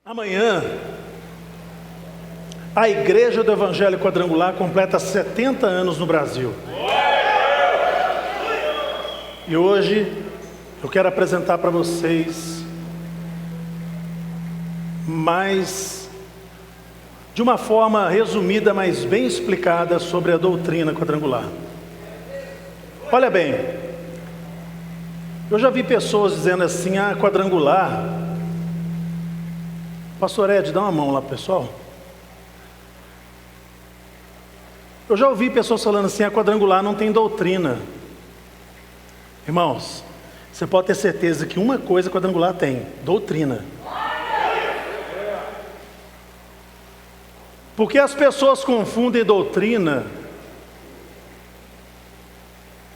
Amanhã, a Igreja do Evangelho Quadrangular completa 70 anos no Brasil. E hoje eu quero apresentar para vocês de uma forma resumida, mas bem explicada, sobre a doutrina quadrangular. Olha bem, eu já vi pessoas dizendo assim: quadrangular. Pastor Ed, dá uma mão lá, pessoal. Eu já ouvi pessoas falando assim: a quadrangular não tem doutrina. Irmãos, você pode ter certeza que uma coisa a quadrangular tem: doutrina. Porque as pessoas confundem doutrina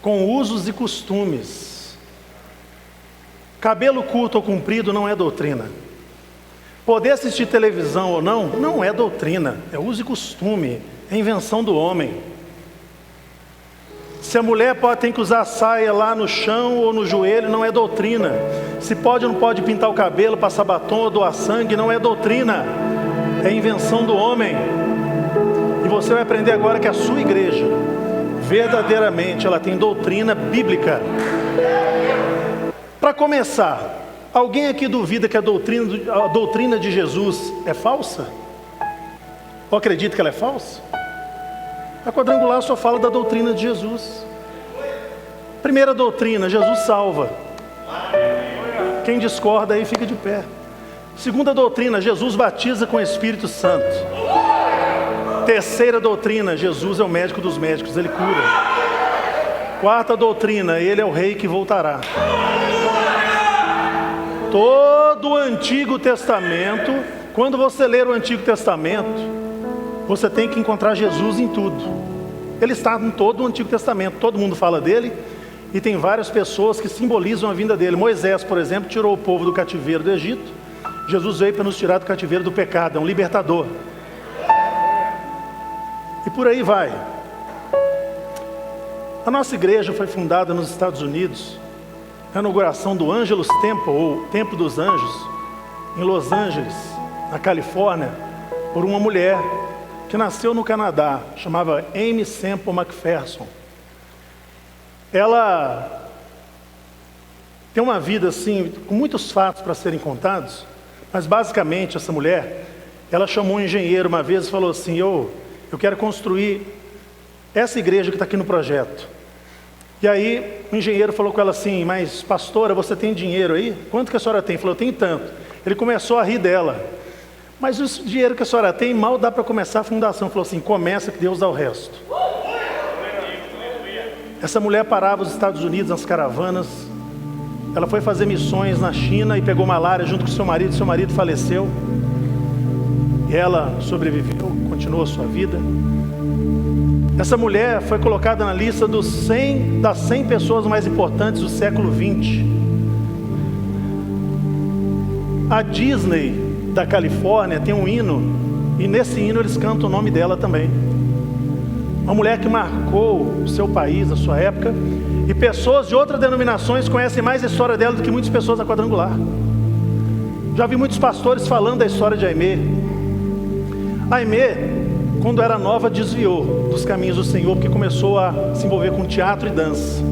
com usos e costumes. Cabelo curto ou comprido não é doutrina. Poder assistir televisão ou não, não é doutrina, é uso e costume, é invenção do homem. Se a mulher tem que usar saia lá no chão ou no joelho, não é doutrina. Se pode ou não pode pintar o cabelo, passar batom ou doar sangue, não é doutrina, é invenção do homem. E você vai aprender agora que a sua igreja, verdadeiramente, ela tem doutrina bíblica. Para começar, alguém aqui duvida que a doutrina de Jesus é falsa? Ou acredita que ela é falsa? A quadrangular só fala da doutrina de Jesus. Primeira doutrina: Jesus salva. Quem discorda aí fica de pé. Segunda doutrina: Jesus batiza com o Espírito Santo. Terceira doutrina: Jesus é o médico dos médicos, Ele cura. Quarta doutrina: Ele é o rei que voltará. Todo o Antigo Testamento, quando você ler o Antigo Testamento, você tem que encontrar Jesus em tudo. Ele está em todo o Antigo Testamento, todo mundo fala dele, e tem várias pessoas que simbolizam a vinda dele. Moisés, por exemplo, tirou o povo do cativeiro do Egito. Jesus veio para nos tirar do cativeiro do pecado, é um libertador. E por aí vai. A nossa igreja foi fundada nos Estados Unidos, a inauguração do Angelus Temple, ou Templo dos Anjos, em Los Angeles, na Califórnia, por uma mulher que nasceu no Canadá, chamava Aimee Semple McPherson. Ela tem uma vida assim, com muitos fatos para serem contados, mas basicamente essa mulher, ela chamou um engenheiro uma vez e falou assim: eu quero construir essa igreja que está aqui no projeto. E aí o engenheiro falou com ela assim: mas pastora, você tem dinheiro aí? Quanto que a senhora tem? Falou: eu tenho tanto. Ele começou a rir dela: mas o dinheiro que a senhora tem, mal dá para começar a fundação. Falou assim: começa que Deus dá o resto. Essa mulher parava os Estados Unidos nas caravanas. Ela foi fazer missões na China e pegou malária junto com seu marido. Seu marido faleceu e ela sobreviveu, continuou a sua vida. Essa mulher foi colocada na lista das 100 pessoas mais importantes do século XX. A Disney da Califórnia tem um hino, e nesse hino eles cantam o nome dela também. Uma mulher que marcou o seu país, a sua época, e pessoas de outras denominações conhecem mais a história dela do que muitas pessoas da quadrangular. Já vi muitos pastores falando da história de Aimee. Aimee, quando era nova, desviou dos caminhos do Senhor, porque começou a se envolver com teatro e dança.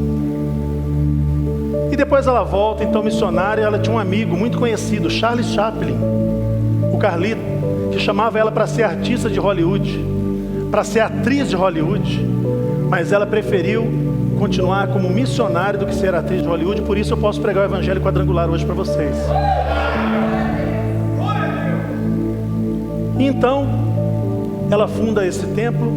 E depois ela volta, então missionária. Ela tinha um amigo muito conhecido, Charles Chaplin, o Carlito, que chamava ela para ser artista de Hollywood, para ser atriz de Hollywood, mas ela preferiu continuar como missionária do que ser atriz de Hollywood. Por isso eu posso pregar o Evangelho Quadrangular hoje para vocês. Então ela funda esse templo,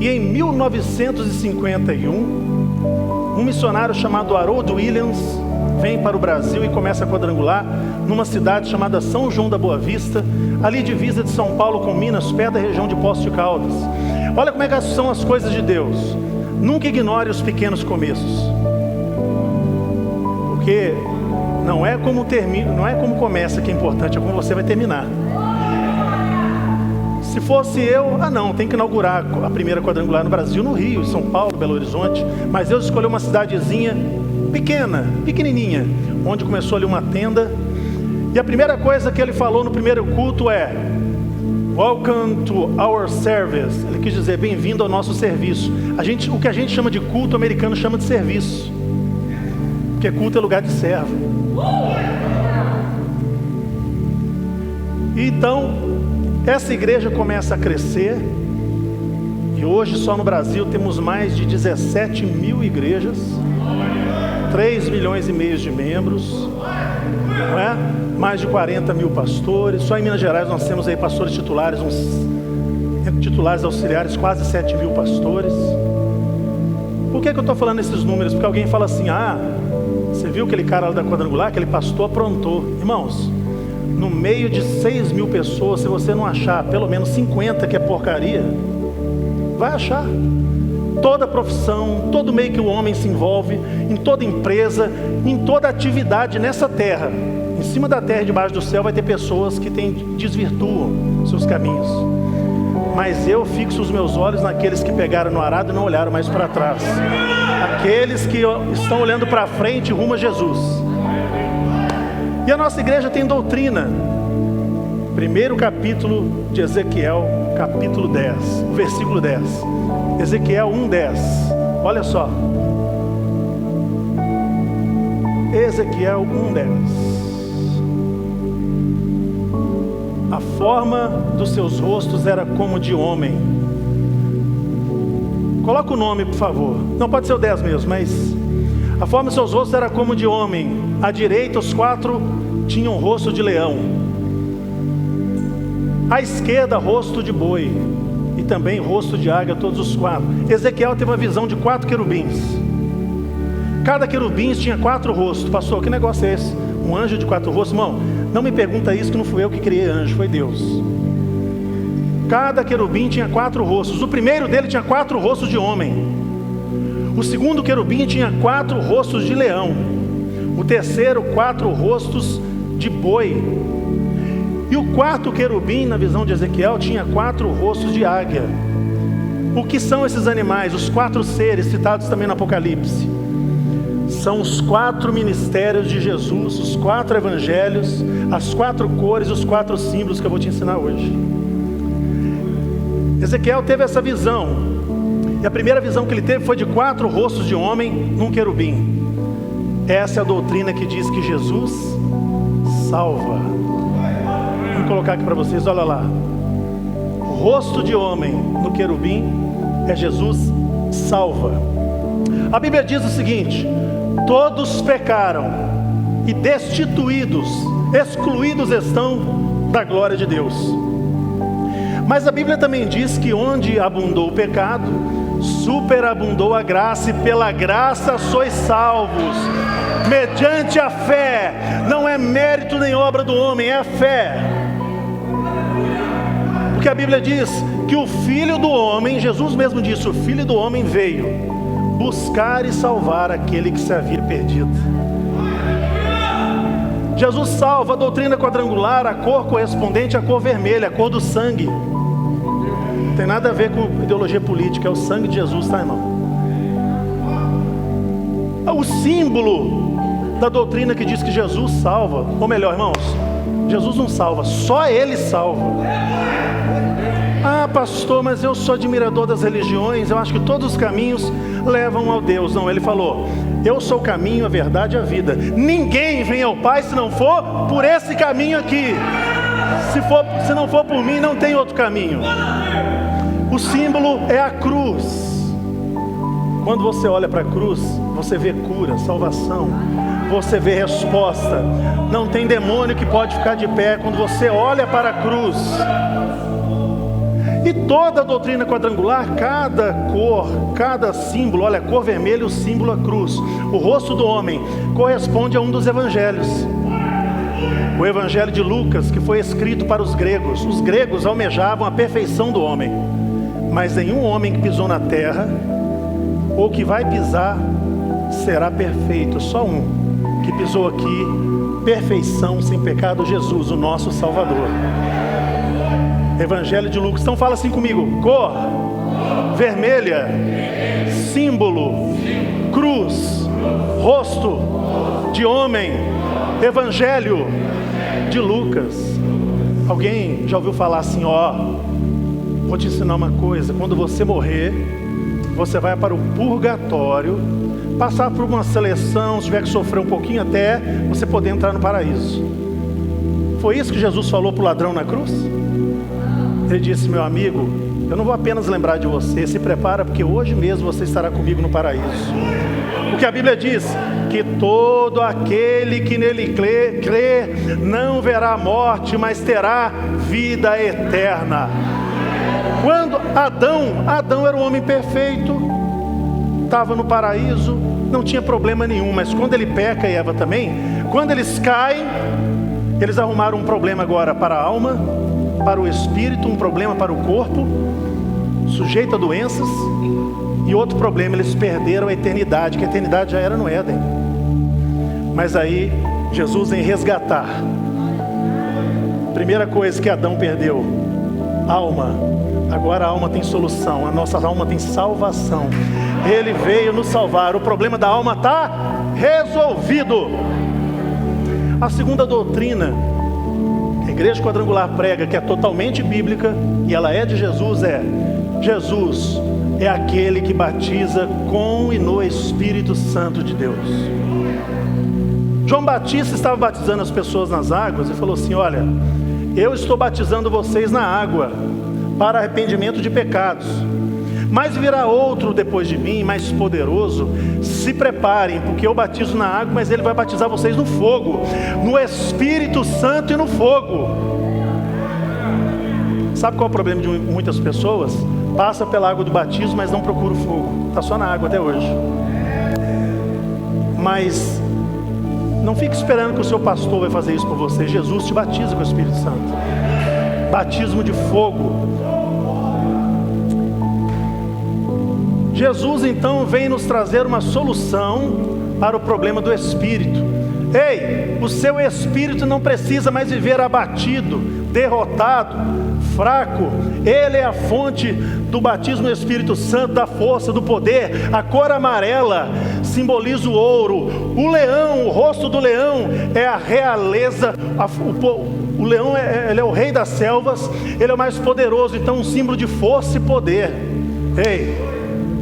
e em 1951, um missionário chamado Harold Williams vem para o Brasil e começa a quadrangular numa cidade chamada São João da Boa Vista, ali divisa de São Paulo com Minas, perto da região de Poços de Caldas. Olha como é que são as coisas de Deus. Nunca ignore os pequenos começos, porque não é como começa que é importante, é como você vai terminar. Se fosse eu, tem que inaugurar a primeira quadrangular no Brasil, no Rio, São Paulo, Belo Horizonte. Mas Deus escolheu uma cidadezinha pequena, pequenininha, onde começou ali uma tenda. E a primeira coisa que ele falou no primeiro culto é: Welcome to our service. Ele quis dizer, bem-vindo ao nosso serviço. O que a gente chama de culto, o americano chama de serviço, porque culto é lugar de servo. Então, essa igreja começa a crescer, e hoje só no Brasil temos mais de 17 mil igrejas, 3 milhões e meio de membros, não é? Mais de 40 mil pastores. Só em Minas Gerais nós temos aí pastores titulares, entre titulares e auxiliares, quase 7 mil pastores. Por que eu estou falando esses números? Porque alguém fala assim: ah, você viu aquele cara lá da quadrangular, aquele pastor aprontou. Irmãos, no meio de 6 mil pessoas, se você não achar pelo menos 50 que é porcaria, vai achar. Toda profissão, todo meio que o homem se envolve, em toda empresa, em toda atividade nessa terra, em cima da terra e debaixo do céu, vai ter pessoas que desvirtuam seus caminhos. Mas eu fixo os meus olhos naqueles que pegaram no arado e não olharam mais para trás, aqueles que estão olhando para frente rumo a Jesus. E a nossa igreja tem doutrina. Primeiro capítulo de Ezequiel, capítulo 10, o versículo 10. Ezequiel 1:10. Olha só. Ezequiel 1:10. A forma dos seus rostos era como de homem. Coloca o nome, por favor. Não, pode ser o 10 mesmo, mas... A forma dos seus rostos era como de homem. À direita os 4 tinham rosto de leão. À esquerda rosto de boi. E também rosto de águia, todos os 4. Ezequiel teve uma visão de 4 querubins. Cada querubim tinha 4 rostos. Pastor, que negócio é esse? Um anjo de 4 rostos? Irmão, não me pergunta isso, que não fui eu que criei anjo, foi Deus. Cada querubim tinha 4 rostos. O primeiro dele tinha 4 rostos de homem. O segundo querubim tinha 4 rostos de leão. O terceiro, 4 rostos de boi. E o quarto querubim, na visão de Ezequiel, tinha 4 rostos de águia. O que são esses animais? Os 4 seres citados também no Apocalipse. São os 4 ministérios de Jesus, os 4 evangelhos, as 4 cores, os 4 símbolos que eu vou te ensinar hoje. Ezequiel teve essa visão. E a primeira visão que ele teve foi de 4 rostos de homem num querubim. Essa é a doutrina que diz que Jesus salva. Vou colocar aqui para vocês, olha lá. O rosto de homem no querubim é Jesus salva. A Bíblia diz o seguinte: todos pecaram e destituídos, excluídos estão da glória de Deus. Mas a Bíblia também diz que onde abundou o pecado, superabundou a graça, e pela graça sois salvos, mediante a fé. Não é mérito nem obra do homem, é a fé. Porque a Bíblia diz que o Filho do Homem, Jesus mesmo disse, o Filho do Homem veio buscar e salvar aquele que se havia perdido. Jesus salva. A doutrina quadrangular, a cor correspondente à cor vermelha, a cor do sangue. Não tem nada a ver com ideologia política, é o sangue de Jesus, tá, irmão? O símbolo da doutrina que diz que Jesus salva, ou melhor, irmãos, Jesus não salva, só Ele salva. Ah, pastor, mas eu sou admirador das religiões, eu acho que todos os caminhos levam ao Deus. Não, Ele falou: eu sou o caminho, a verdade e a vida. Ninguém vem ao Pai se não for por esse caminho aqui. Se não for por mim, não tem outro caminho. O símbolo é a cruz. Quando você olha para a cruz, você vê cura, salvação, você vê resposta. Não tem demônio que pode ficar de pé quando você olha para a cruz. E toda a doutrina quadrangular, cada cor, cada símbolo, olha, a cor vermelha, o símbolo é a cruz. O rosto do homem corresponde a um dos evangelhos. O evangelho de Lucas, que foi escrito para os gregos. Os gregos almejavam a perfeição do homem, mas nenhum homem que pisou na terra, ou que vai pisar, será perfeito. Só um que pisou aqui, perfeição sem pecado, Jesus, o nosso Salvador. Evangelho de Lucas. Então fala assim comigo: cor vermelha, símbolo, cruz, rosto de homem, evangelho de Lucas. Alguém já ouviu falar assim, vou te ensinar uma coisa, quando você morrer, você vai para o purgatório, passar por uma seleção, se tiver que sofrer um pouquinho até você poder entrar no paraíso. Foi isso que Jesus falou para o ladrão na cruz? Ele disse, meu amigo, eu não vou apenas lembrar de você, se prepara porque hoje mesmo você estará comigo no paraíso. Porque a Bíblia diz que todo aquele que nele crê não verá morte, mas terá vida eterna. Quando Adão era um homem perfeito, estava no paraíso, não tinha problema nenhum, mas quando ele peca, e Eva também, quando eles caem, eles arrumaram um problema agora para a alma, para o espírito, um problema para o corpo, sujeito a doenças, e outro problema, eles perderam a eternidade, que a eternidade já era no Éden. Mas aí, Jesus vem resgatar. Primeira coisa que Adão perdeu, alma. Agora a alma tem solução, a nossa alma tem salvação. Ele veio nos salvar, o problema da alma está resolvido. A segunda doutrina que a Igreja Quadrangular prega, que é totalmente bíblica, e ela é de Jesus, Jesus é aquele que batiza com e no Espírito Santo de Deus. João Batista estava batizando as pessoas nas águas e falou assim, olha, eu estou batizando vocês na água para arrependimento de pecados, mas virá outro depois de mim, mais poderoso, se preparem, porque eu batizo na água, mas ele vai batizar vocês no fogo, no Espírito Santo e no fogo. Sabe qual é o problema de muitas pessoas? Passa pela água do batismo, mas não procura o fogo, está só na água até hoje. Mas não fique esperando que o seu pastor vai fazer isso por você. Jesus te batiza com o Espírito Santo, batismo de fogo. Jesus então vem nos trazer uma solução para o problema do espírito. Ei, o seu espírito não precisa mais viver abatido, derrotado, fraco. Ele é a fonte do batismo do Espírito Santo, da força, do poder. A cor amarela simboliza o ouro. O leão, o rosto do leão é a realeza. O leão ele é o rei das selvas, ele é o mais poderoso, então um símbolo de força e poder. Ei,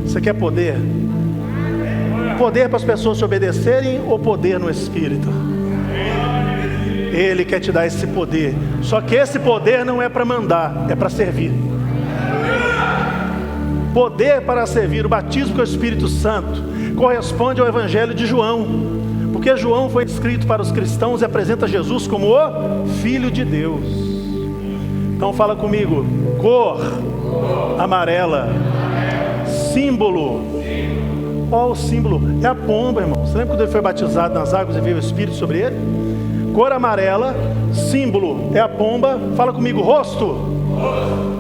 você quer poder? Poder para as pessoas te obedecerem ou poder no Espírito? Ele quer te dar esse poder. Só que esse poder não é para mandar, é para servir. Poder para servir. O batismo com o Espírito Santo corresponde ao Evangelho de João, porque João foi escrito para os cristãos e apresenta Jesus como o Filho de Deus. Então fala comigo, cor amarela, símbolo. Qual o símbolo? É a pomba, irmão. Você lembra quando ele foi batizado nas águas e veio o Espírito sobre ele? Cor amarela, símbolo é a pomba. Fala comigo, rosto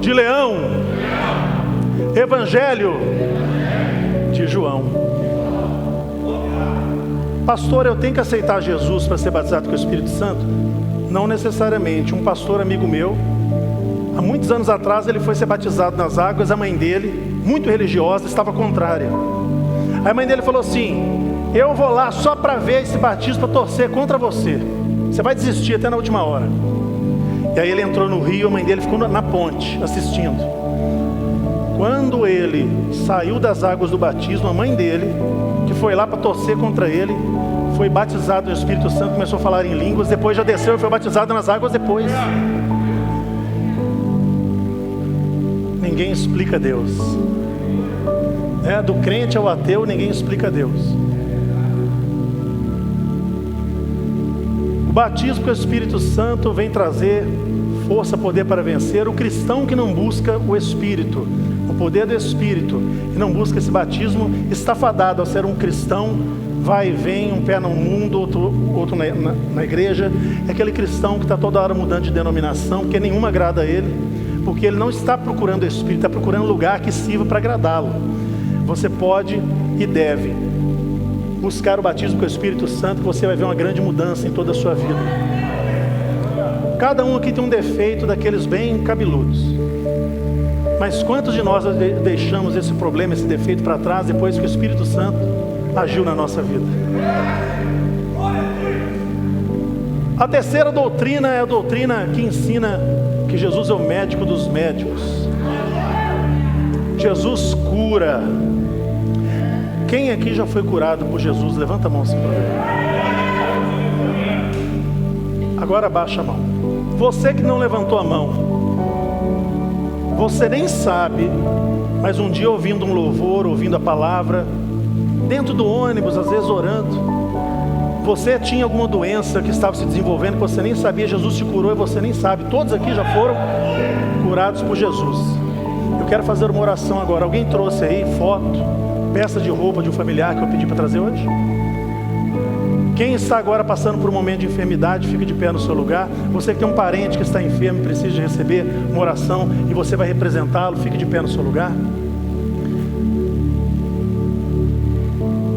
de leão. Evangelho de João. Pastor, eu tenho que aceitar Jesus para ser batizado com o Espírito Santo? Não necessariamente. Um pastor amigo meu, há muitos anos atrás, ele foi ser batizado nas águas. A mãe dele, muito religiosa, estava contrária. A mãe dele falou assim, eu vou lá só para ver esse batismo, para torcer contra você. Você vai desistir até na última hora. E aí ele entrou no rio, a mãe dele ficou na ponte, assistindo. Quando ele saiu das águas do batismo, a mãe dele, que foi lá para torcer contra ele, foi batizado no Espírito Santo, começou a falar em línguas, depois já desceu e foi batizado nas águas depois. Ninguém explica Deus. Do crente ao ateu, ninguém explica Deus. O batismo com o Espírito Santo vem trazer força, poder para vencer. O cristão que não busca o Espírito, o poder do Espírito, e não busca esse batismo, está fadado a ser um cristão vai e vem, um pé no mundo, outro na igreja. É aquele cristão que está toda hora mudando de denominação, porque nenhuma agrada a ele, porque ele não está procurando o Espírito, está procurando lugar que sirva para agradá-lo. Você pode e deve buscar o batismo com o Espírito Santo, que você vai ver uma grande mudança em toda a sua vida. Cada um aqui tem um defeito daqueles bem cabeludos. Mas quantos de nós deixamos esse problema, esse defeito para trás, depois que o Espírito Santo agiu na nossa vida? A terceira doutrina é a doutrina que ensina que Jesus é o médico dos médicos. Jesus cura. Quem aqui já foi curado por Jesus? Levanta a mão assim para ver. Agora abaixa a mão. Você que não levantou a mão, você nem sabe, mas um dia ouvindo um louvor, ouvindo a palavra, dentro do ônibus, às vezes orando, você tinha alguma doença que estava se desenvolvendo, que você nem sabia, Jesus te curou e você nem sabe. Todos aqui já foram curados por Jesus. Eu quero fazer uma oração agora. Alguém trouxe aí foto, peça de roupa de um familiar que eu pedi para trazer hoje? Quem está agora passando por um momento de enfermidade, fica de pé no seu lugar. Você que tem um parente que está enfermo e precisa de receber uma oração e você vai representá-lo, fique de pé no seu lugar.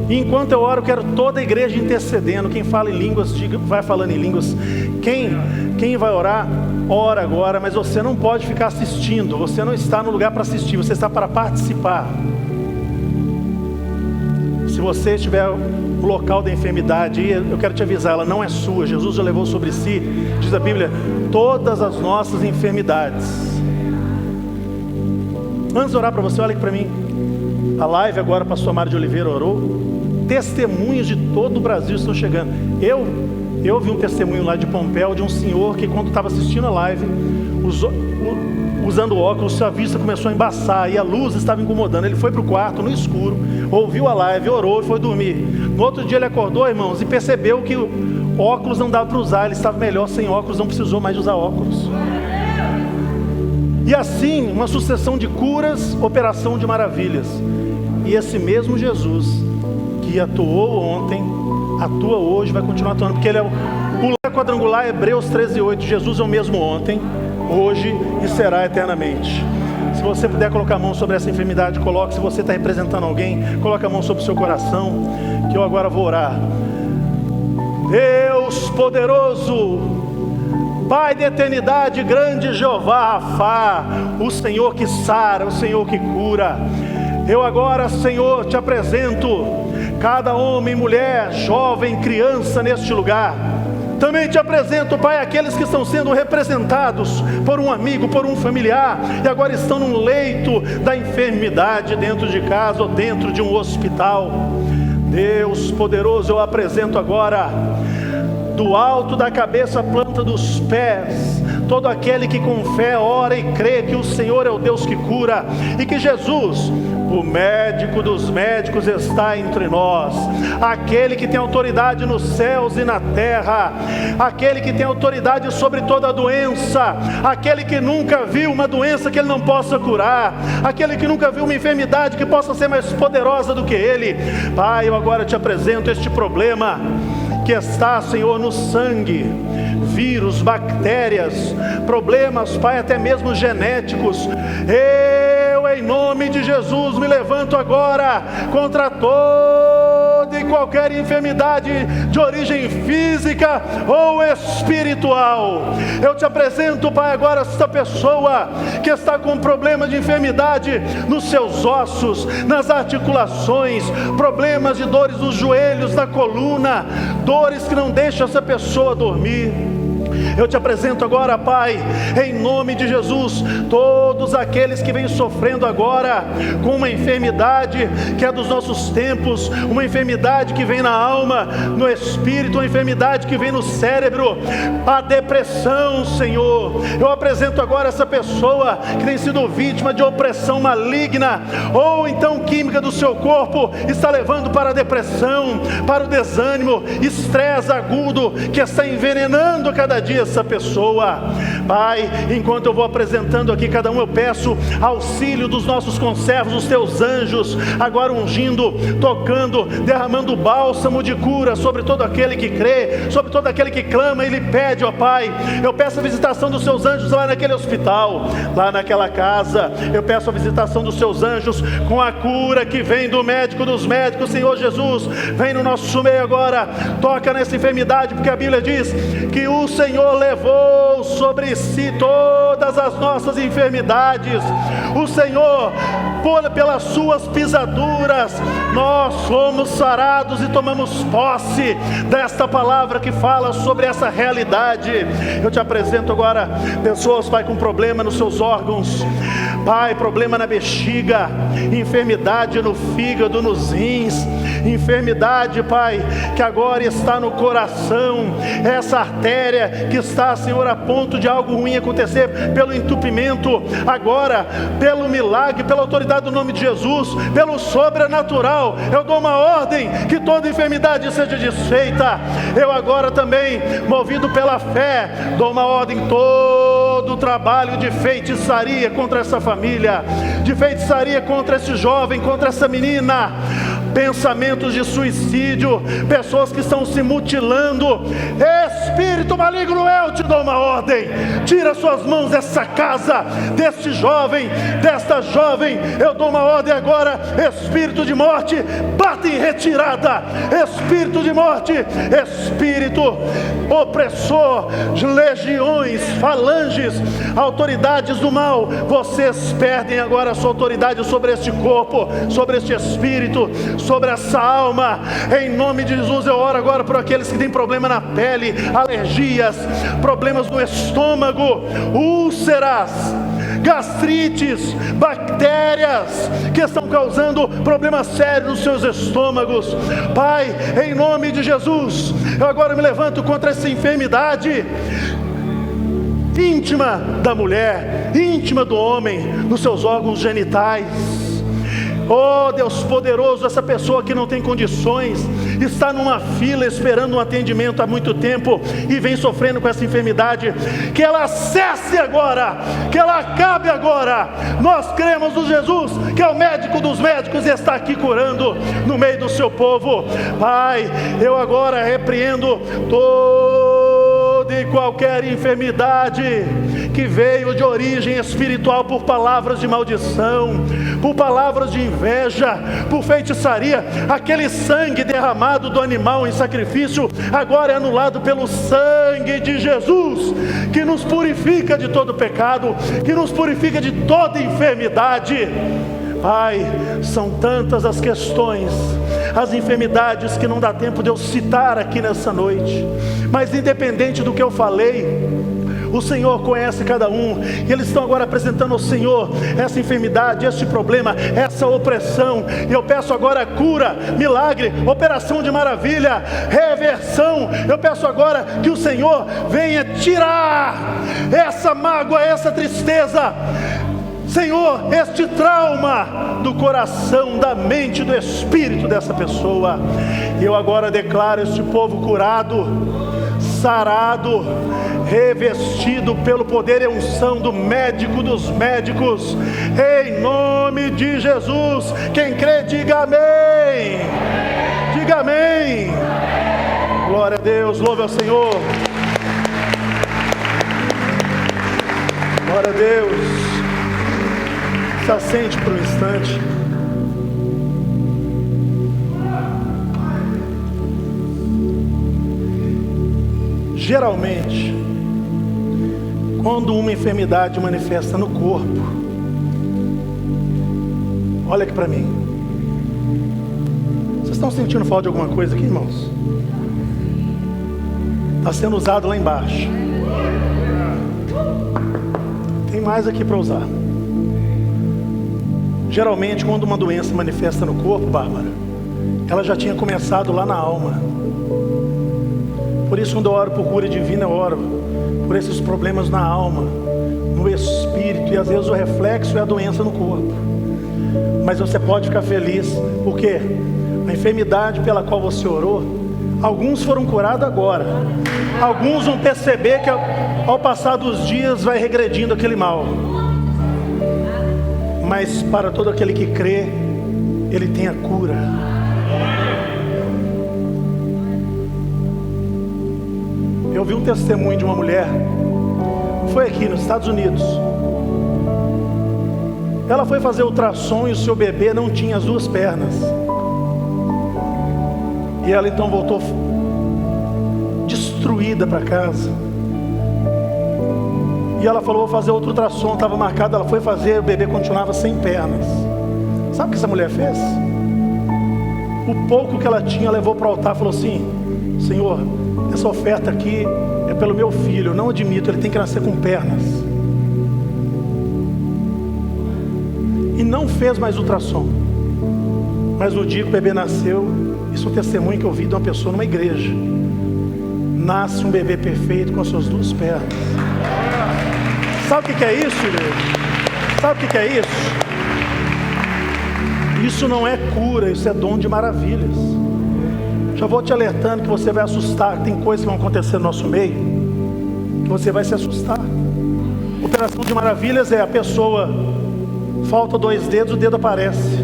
E enquanto eu oro, eu quero toda a igreja intercedendo. Quem fala em línguas, vai falando em línguas. Quem vai orar, ora agora. Mas você não pode ficar assistindo. Você não está no lugar para assistir, você está para participar. Se você estiver no local da enfermidade, eu quero te avisar, ela não é sua. Jesus já levou sobre si, diz a Bíblia, todas as nossas enfermidades. Antes de orar para você, olha aqui para mim. A live agora, a pastor Mário de Oliveira orou. Testemunhos de todo o Brasil estão chegando. Eu vi um testemunho lá de Pompéu, de um senhor que quando estava assistindo a live, usando óculos, sua vista começou a embaçar e a luz estava incomodando. Ele foi para o quarto, no escuro, ouviu a live, orou e foi dormir. No outro dia ele acordou, irmãos, e percebeu que o óculos não dava para usar. Ele estava melhor sem óculos, não precisou mais de usar óculos. E assim, uma sucessão de curas, operação de maravilhas. E esse mesmo Jesus que atuou ontem, atua hoje, vai continuar atuando, porque ele é o quadrangular, Hebreus 13:8. Jesus é o mesmo ontem, hoje e será eternamente. Se você puder colocar a mão sobre essa enfermidade, coloque. Se você está representando alguém, coloque a mão sobre o seu coração, que eu agora vou orar. Deus poderoso, Pai da eternidade, grande Jeová Rafá, o Senhor que sara, o Senhor que cura. Eu agora, Senhor, te apresento cada homem, mulher, jovem, criança neste lugar. Também te apresento, Pai, aqueles que estão sendo representados por um amigo, por um familiar, e agora estão num leito da enfermidade, dentro de casa ou dentro de um hospital. Deus poderoso, eu apresento agora, do alto da cabeça à planta dos pés, todo aquele que com fé ora e crê que o Senhor é o Deus que cura, e que Jesus, o médico dos médicos, está entre nós, aquele que tem autoridade nos céus e na terra, aquele que tem autoridade sobre toda doença, aquele que nunca viu uma doença que ele não possa curar, aquele que nunca viu uma enfermidade que possa ser mais poderosa do que ele. Pai, eu agora te apresento este problema que está, Senhor, no sangue, vírus, bactérias, problemas, Pai, até mesmo genéticos. Eu, em nome de Jesus, me levanto agora contra toda e qualquer enfermidade de origem física ou espiritual. Eu te apresento, Pai, agora esta pessoa que está com problema de enfermidade nos seus ossos, nas articulações, problemas de dores nos joelhos, na coluna, dores que não deixam essa pessoa dormir. Eu te apresento agora, Pai, em nome de Jesus, todos aqueles que vêm sofrendo agora com uma enfermidade que é dos nossos tempos, uma enfermidade que vem na alma, no espírito, uma enfermidade que vem no cérebro, a depressão, Senhor. Eu apresento agora essa pessoa que tem sido vítima de opressão maligna, ou então química do seu corpo, está levando para a depressão, para o desânimo, estresse agudo, que está envenenando cada dia essa pessoa. Pai, enquanto eu vou apresentando aqui cada um, eu peço auxílio dos nossos conservos, os teus anjos, agora ungindo, tocando, derramando bálsamo de cura sobre todo aquele que crê, sobre todo aquele que clama e lhe pede, ó Pai. Eu peço a visitação dos seus anjos lá naquele hospital, lá naquela casa. Eu peço a visitação dos seus anjos com a cura que vem do médico dos médicos. Senhor Jesus, vem no nosso meio agora, toca nessa enfermidade, porque a Bíblia diz que o Senhor levou sobre si todas as nossas enfermidades. O Senhor pelas suas pisaduras nós fomos sarados e tomamos posse desta palavra que fala sobre essa realidade. Eu te apresento agora pessoas, Pai, com problema nos seus órgãos, Pai, problema na bexiga, enfermidade no fígado, nos rins, enfermidade, Pai, que agora está no coração, essa artéria que está, Senhor, a ponto de algo ruim acontecer pelo entupimento, agora, pelo milagre, pela autoridade do nome de Jesus, pelo sobrenatural, eu dou uma ordem que toda enfermidade seja desfeita. Eu agora também, movido pela fé, dou uma ordem, todo o trabalho de feitiçaria contra essa família, de feitiçaria contra esse jovem, contra essa menina, pensamentos de suicídio, pessoas que estão se mutilando, espírito maligno, eu te dou uma ordem, tira suas mãos dessa casa, deste jovem, desta jovem, eu dou uma ordem agora, espírito de morte, bate em retirada, espírito de morte, espírito opressor, legiões, falanges, autoridades do mal, vocês perdem agora a sua autoridade sobre este corpo, sobre este espírito, sobre essa alma. Em nome de Jesus eu oro agora por aqueles que têm problema na pele, alergias, problemas no estômago, úlceras, gastrites, bactérias que estão causando problemas sérios nos seus estômagos. Pai, em nome de Jesus, eu agora me levanto contra essa enfermidade íntima da mulher, íntima do homem, nos seus órgãos genitais. Oh Deus poderoso, essa pessoa que não tem condições, está numa fila esperando um atendimento há muito tempo e vem sofrendo com essa enfermidade, que ela cesse agora, que ela acabe agora. Nós cremos no Jesus, que é o médico dos médicos e está aqui curando no meio do seu povo. Pai, eu agora repreendo toda e qualquer enfermidade que veio de origem espiritual por palavras de maldição, por palavras de inveja, por feitiçaria. Aquele sangue derramado do animal em sacrifício agora é anulado pelo sangue de Jesus, que nos purifica de todo pecado, que nos purifica de toda enfermidade. Pai, são tantas as questões, as enfermidades que não dá tempo de eu citar aqui nessa noite, mas independente do que eu falei, o Senhor conhece cada um, e eles estão agora apresentando ao Senhor essa enfermidade, esse problema, essa opressão, e eu peço agora cura, milagre, operação de maravilha, reversão. Eu peço agora que o Senhor venha tirar essa mágoa, essa tristeza, Senhor, este trauma do coração, da mente, do espírito dessa pessoa. E eu agora declaro este povo curado, sarado, revestido pelo poder e unção do médico dos médicos, em nome de Jesus. Quem crê, diga amém. Diga amém. Glória a Deus, louve ao Senhor. Glória a Deus. Se assente por um instante. Geralmente, quando uma enfermidade manifesta no corpo, olha aqui para mim. Vocês estão sentindo falta de alguma coisa aqui, irmãos? Está sendo usado lá embaixo. Tem mais aqui para usar. Geralmente, quando uma doença manifesta no corpo, Bárbara, ela já tinha começado lá na alma. Por isso, quando eu oro por cura divina, eu oro por esses problemas na alma, no espírito, e às vezes o reflexo é a doença no corpo. Mas você pode ficar feliz, porque a enfermidade pela qual você orou, alguns foram curados agora, alguns vão perceber que ao passar dos dias vai regredindo aquele mal. Mas para todo aquele que crê, ele tem a cura. Eu vi um testemunho de uma mulher, foi aqui nos Estados Unidos. Ela foi fazer ultrassom e o seu bebê não tinha as duas pernas. E ela então voltou destruída para casa. E ela falou, vou fazer outro ultrassom, estava marcado, ela foi fazer, o bebê continuava sem pernas. Sabe o que essa mulher fez? O pouco que ela tinha, levou para o altar e falou assim: Senhor, essa oferta aqui é pelo meu filho, eu não admito, ele tem que nascer com pernas. E não fez mais ultrassom. Mas no dia que o bebê nasceu, isso é um testemunho que eu vi de uma pessoa numa igreja. Nasce um bebê perfeito com as suas 2 pernas. Sabe o que é isso, igreja? Sabe o que é isso? Isso não é cura, isso é dom de maravilhas. Já vou te alertando que você vai assustar. Tem coisas que vão acontecer no nosso meio que você vai se assustar. Operação de maravilhas é a pessoa, falta 2 dedos, o dedo aparece.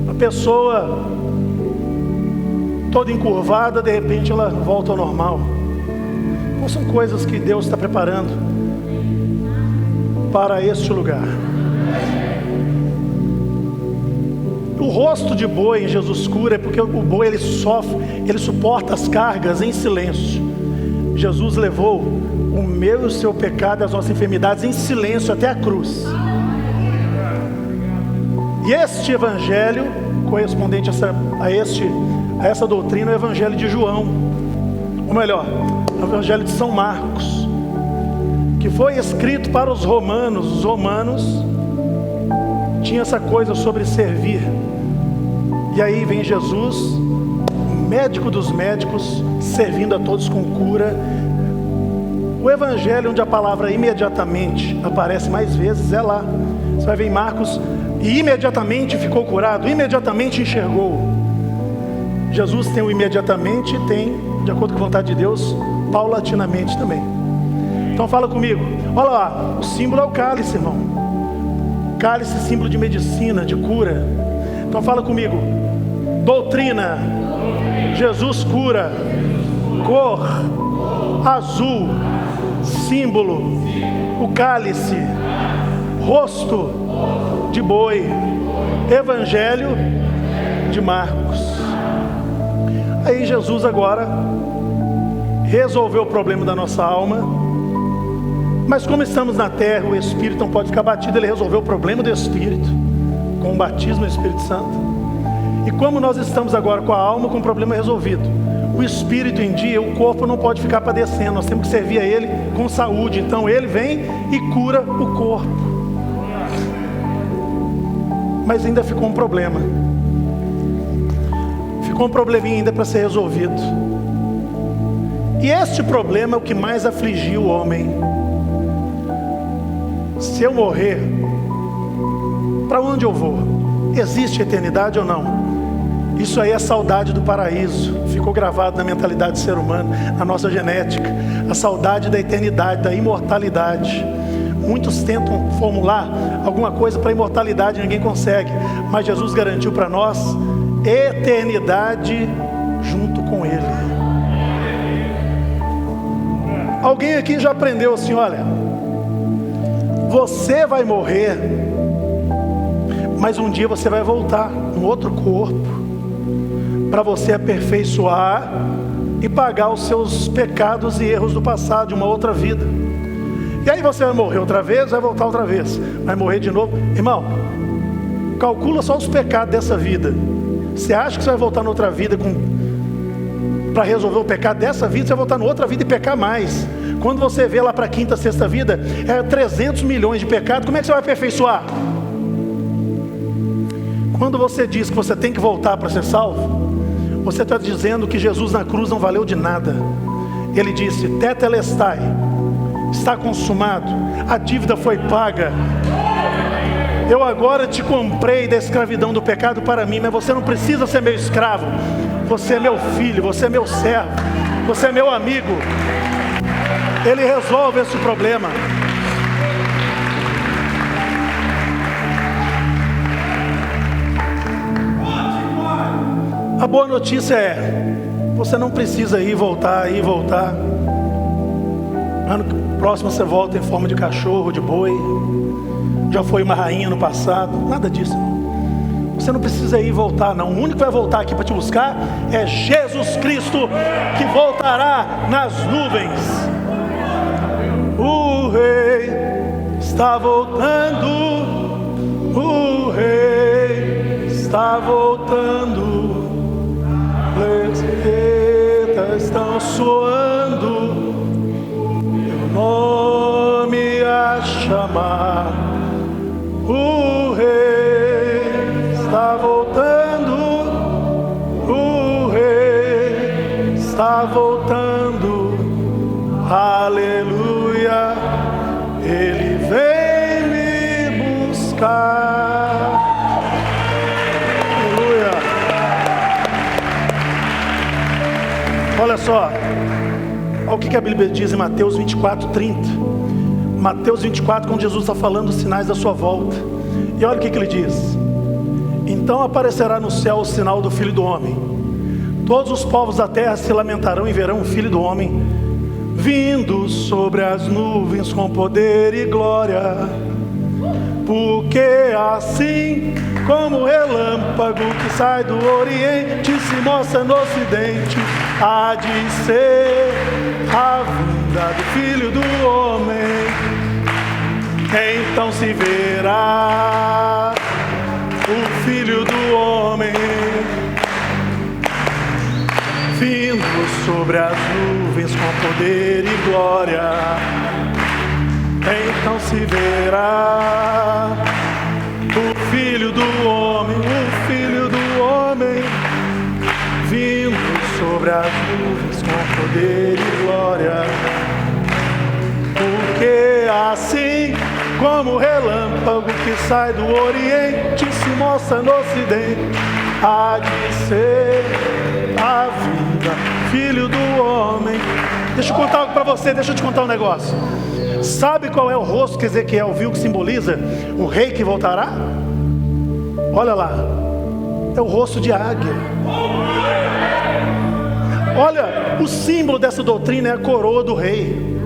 A pessoa toda encurvada, de repente ela volta ao normal. Então são coisas que Deus está preparando para este lugar. O rosto de boi em Jesus cura é porque o boi ele sofre, ele suporta as cargas em silêncio. Jesus levou o meu e o seu pecado e as nossas enfermidades em silêncio até a cruz. E este evangelho correspondente a essa doutrina é o evangelho de João, ou melhor, o evangelho de São Marcos, que foi escrito para os romanos. Os romanos tinham essa coisa sobre servir. E aí vem Jesus, médico dos médicos, servindo a todos com cura. O evangelho onde a palavra imediatamente aparece mais vezes é lá. Você vai ver em Marcos: e imediatamente ficou curado, imediatamente enxergou. Jesus tem o imediatamente e tem, de acordo com a vontade de Deus, paulatinamente também. Então fala comigo. Olha lá, o símbolo é o cálice, irmão. Cálice, símbolo de medicina, de cura. Então fala comigo. Doutrina. Jesus cura. Cor azul. Símbolo. O cálice. Rosto de boi. Evangelho de Marcos. Aí Jesus agora resolveu o problema da nossa alma. Mas como estamos na terra, o Espírito não pode ficar batido. Ele resolveu o problema do Espírito com o batismo no Espírito Santo. E como nós estamos agora com a alma com o problema resolvido, o Espírito em dia, o corpo não pode ficar padecendo. Nós temos que servir a Ele com saúde. Então Ele vem e cura o corpo. Mas ainda ficou um problema. Ficou um probleminha ainda para ser resolvido. E este problema é o que mais afligiu o homem. Se eu morrer, para onde eu vou? Existe eternidade ou não? Isso aí é saudade do paraíso. Ficou gravado na mentalidade do ser humano, na nossa genética. A saudade da eternidade, da imortalidade. Muitos tentam formular alguma coisa para a imortalidade, ninguém consegue. Mas Jesus garantiu para nós eternidade junto com Ele. Alguém aqui já aprendeu assim: olha, você vai morrer, mas um dia você vai voltar num outro corpo, para você aperfeiçoar e pagar os seus pecados e erros do passado, de uma outra vida. E aí você vai morrer outra vez, vai voltar outra vez, vai morrer de novo. Irmão, calcula só os pecados dessa vida. Você acha que você vai voltar noutra vida para resolver o pecado dessa vida? Você vai voltar noutra vida e pecar mais. Quando você vê lá para a quinta, sexta vida, é 300 milhões de pecados. Como é que você vai aperfeiçoar? Quando você diz que você tem que voltar para ser salvo, você está dizendo que Jesus na cruz não valeu de nada. Ele disse: tetelestai, está consumado, a dívida foi paga. Eu agora te comprei da escravidão do pecado para mim, mas você não precisa ser meu escravo. Você é meu filho, você é meu servo, você é meu amigo. Ele resolve esse problema. A boa notícia é: você não precisa ir voltar. Ano próximo você volta em forma de cachorro, de boi. Já foi uma rainha no passado. Nada disso. Você não precisa ir voltar, não. O único que vai voltar aqui para te buscar é Jesus Cristo, que voltará nas nuvens. O Rei está voltando. está voltando, trombetas estão soando, teu nome a chamar. O Rei está voltando, o Rei está voltando, aleluia, Ele vem me buscar. Aleluia. Olha só, olha o que a Bíblia diz em Mateus 24:30. Mateus 24, quando Jesus está falando dos sinais da sua volta. E olha o que ele diz: então aparecerá no céu o sinal do Filho do Homem. Todos os povos da terra se lamentarão e verão o Filho do Homem vindo sobre as nuvens com poder e glória. Porque assim como o relâmpago que sai do oriente se mostra no ocidente, há de ser a vinda do Filho do Homem. Então se verá o Filho do Homem vindo sobre as nuvens com poder e glória. Então se verá o Filho do Homem, o Filho do Homem vindo sobre as nuvens com poder e glória. Porque assim como o relâmpago que sai do oriente se mostra no ocidente, há de ser a vida, Filho do Homem. Deixa eu contar algo para você, deixa eu te contar um negócio. Sabe qual é o rosto que Ezequiel viu que simboliza o rei que voltará? Olha lá, é o rosto de águia. Olha, o símbolo dessa doutrina é a coroa do rei.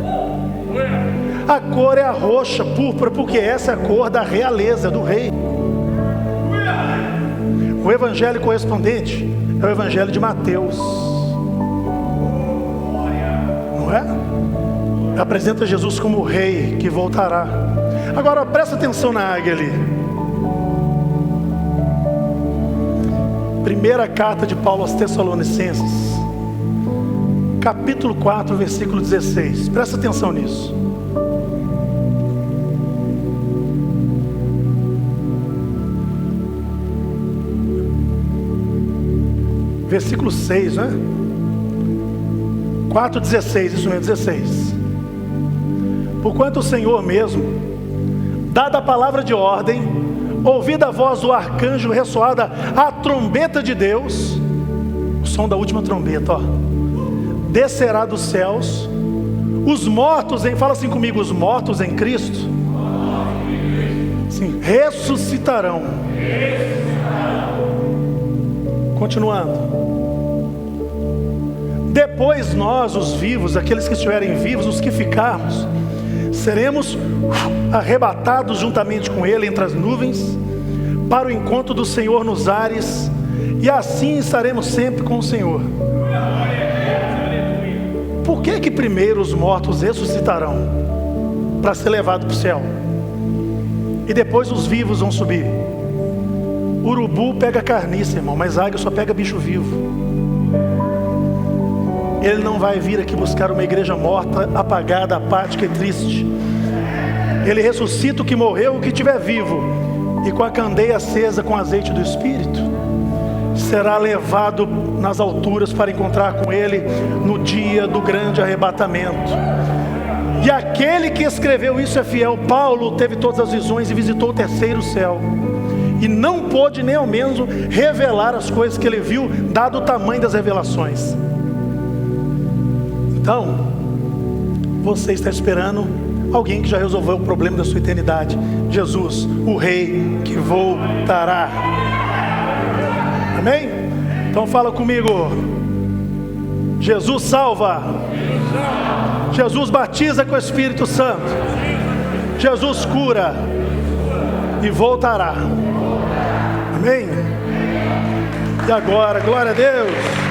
A cor é a roxa, púrpura, porque essa é a cor da realeza do rei. O evangelho correspondente é o evangelho de Mateus, não é? Apresenta Jesus como o rei que voltará. Agora presta atenção na águia ali. Primeira carta de Paulo aos Tessalonicenses, capítulo 4, versículo 16. Presta atenção nisso. Versículo 6, né? 4:16, isso mesmo, 16. Porquanto o Senhor mesmo, dada a palavra de ordem, ouvida a voz do arcanjo, ressoada a trombeta de Deus, o som da última trombeta, ó, descerá dos céus, os mortos fala assim comigo, os mortos em Cristo, sim, ressuscitarão. Continuando. Depois nós, os vivos, aqueles que estiverem vivos, os que ficarmos, seremos arrebatados juntamente com Ele entre as nuvens, para o encontro do Senhor nos ares, e assim estaremos sempre com o Senhor. Por que primeiro os mortos ressuscitarão? Para ser levado para o céu. E depois os vivos vão subir. Urubu pega carniça, irmão, mas águia só pega bicho vivo. Ele não vai vir aqui buscar uma igreja morta, apagada, apática e triste. Ele ressuscita o que morreu, o que estiver vivo, e com a candeia acesa com azeite do Espírito, será levado nas alturas para encontrar com Ele no dia do grande arrebatamento. E aquele que escreveu isso é fiel. Paulo teve todas as visões e visitou o terceiro céu, e não pôde nem ao menos revelar as coisas que ele viu, dado o tamanho das revelações. Então, você está esperando alguém que já resolveu o problema da sua eternidade. Jesus, o Rei que voltará. Amém? Então fala comigo. Jesus salva. Jesus batiza com o Espírito Santo. Jesus cura e voltará. Amém? E agora, glória a Deus.